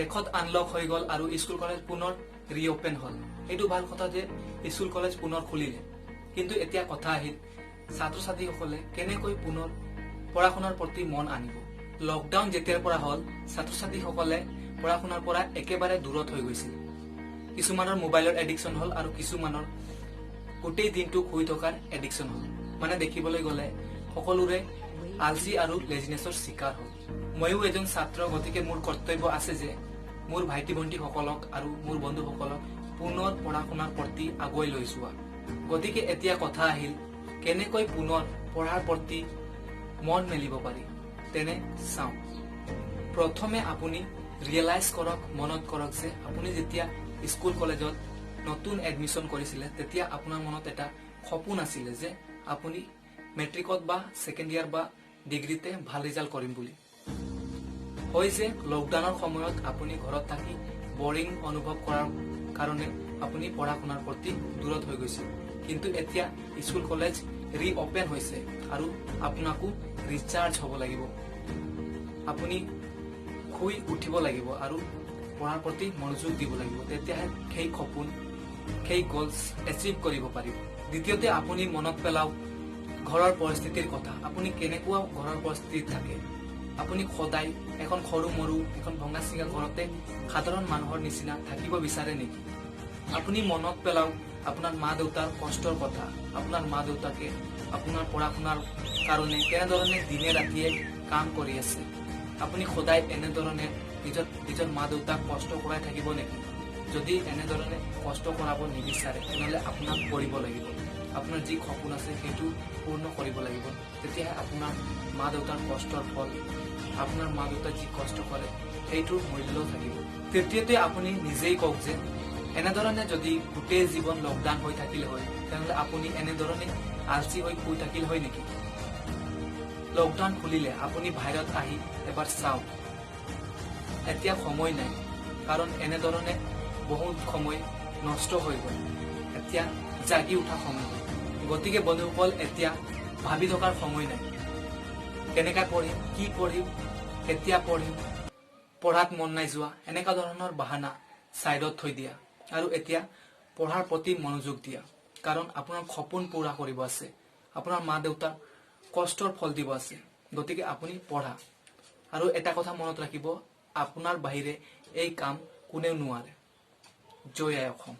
দেশত আনলক হৈ গল আৰু স্কুল কলেজ পুনৰ ৰিঅপেন হল। এইটো ভাল কথা যে স্কুল কলেজ পুনৰ খুলিলে, কিন্তু এতিয়া কথা আহিল ছাত্ৰ ছাত্ৰীসকলে কেনেকৈ পুনৰ পঢ়া শুনাৰ প্ৰতি মন আনিব। লকডাউন যেতিয়াৰ পৰা হল ছাত্ৰ ছাত্ৰীসকলে পঢ়া শুনাৰ পৰা একেবাৰে দূৰত হৈ গৈছিল। কিছুমানৰ মোবাইলৰ এডিকশ্যন হল আৰু কিছুমানৰ গোটেই দিনটো শুই থকাৰ এডিকশ্যন হল। মানে দেখিবলৈ গলে সকলোৰে আলসি আৰু লেজিনেছৰ শিকাৰ হল। ময়ো এজন ছাত্ৰ, গতিকে মোৰ কৰ্তব্য আছে যে মোৰ ভাইটি ভণ্টি সকলক আৰু মোৰ বন্ধুসকলক পুনৰ পঢ়া শুনাৰ প্ৰতি আগুৱাই লৈ যোৱা। গতিকে এতিয়া কথা আহিল কেনেকৈ পুনৰ পঢ়াৰ প্ৰতি মন মেলিব পাৰি তেনে চাওঁ। প্ৰথমে আপুনি ৰিয়েলাইজ কৰক, মনত কৰক যে আপুনি যেতিয়া স্কুল কলেজত নতুন এডমিশ্যন কৰিছিলে তেতিয়া আপোনাৰ মনত এটা সপোন আছিলে যে আপুনি মেট্ৰিকত বা ছেকেণ্ড ইয়াৰ বা ডিগ্ৰীতে ভাল ৰিজাল্ট কৰিম বুলি। হয় যে লকডাউনৰ সময়ত আপুনি ঘৰত থাকি বৰিং অনুভৱ কৰাৰ কাৰণে আপুনি পঢ়া শুনাৰ প্ৰতি দূৰত হৈ গৈছিল। কিন্তু এতিয়া স্কুল কলেজ ৰিঅপেন হৈছে আৰু আপোনাকো ৰিচাৰ্জ হ'ব লাগিব। আপুনি শুই উঠিব লাগিব আৰু পঢ়াৰ প্ৰতি মনোযোগ দিব লাগিব। তেতিয়াহে সেই সপোন, সেই গলছ এচিভ কৰিব পাৰিব। দ্বিতীয়তে আপুনি মনত পেলাওক ঘৰৰ পৰিস্থিতিৰ কথা। আপুনি কেনেকুৱা ঘৰৰ পৰিস্থিতিত থাকে। আপুনি সদায় এখন সৰু মৰু এখন ভঙা চিঙা ঘৰতে সাধাৰণ মানুহৰ নিচিনা থাকিব বিচাৰে নেকি? আপুনি মনত পেলাওক আপোনাৰ মা দেউতাৰ কষ্টৰ কথা। আপোনাৰ মা দেউতাকে আপোনাৰ পঢ়া শুনাৰ কাৰণে কেনেধৰণে দিনে ৰাতিয়ে কাম কৰি আছে। আপুনি সদায় এনেধৰণে নিজৰ মা দেউতাক কষ্ট কৰাই থাকিব নেকি? যদি এনেধৰণে কষ্ট কৰাব নিবিচাৰে তেনেহলে আপোনাক কৰিব লাগিব। আপোনাৰ যি সপোন আছে সেইটো পূৰ্ণ কৰিব লাগিব। তেতিয়াহে আপোনাৰ মা দেউতাৰ কষ্টৰ ফল, আপোনাৰ মা দেউতাই যি কষ্ট কৰে সেইটোৰ মূল্য থাকিব। তৃতীয়তে আপুনি নিজেই কওক যে এনেধৰণে যদি গোটেই জীৱন লকডাউন হৈ থাকিলে হয় তেনেহলে আপুনি এনেধৰণে আলসি হৈ শুই থাকিল হয় নেকি? লকডাউন খুলিলে আপুনি বাহিৰত আহি এবাৰ চাওক। এতিয়া সময় নাই, কাৰণ এনেধৰণে বহুত সময় নষ্ট হৈ গল। এতিয়া জাগি উঠা সময়। গতিকে বন্ধুসকল এতিয়া ভাবি থকাৰ সময় নাই। কেনেকৈ পঢ়িম, কি পঢ়িম, কেতিয়া পঢ়িম, পঢ়াত মন নাই যোৱা, এনেকুৱা ধৰণৰ বাহানা চাইডত থৈ দিয়া আৰু এতিয়া পঢ়াৰ প্ৰতি মনোযোগ দিয়া। কাৰণ আপোনাৰ সপোন পূৰা কৰিব আছে, আপোনাৰ মা দেউতাৰ কষ্টৰ ফল দিব আছে। গতিকে আপুনি পঢ়া আৰু এটা কথা মনত ৰাখিব, আপোনাৰ বাহিৰে এই কাম কোনেও নোৱাৰে। জয় আই অসম।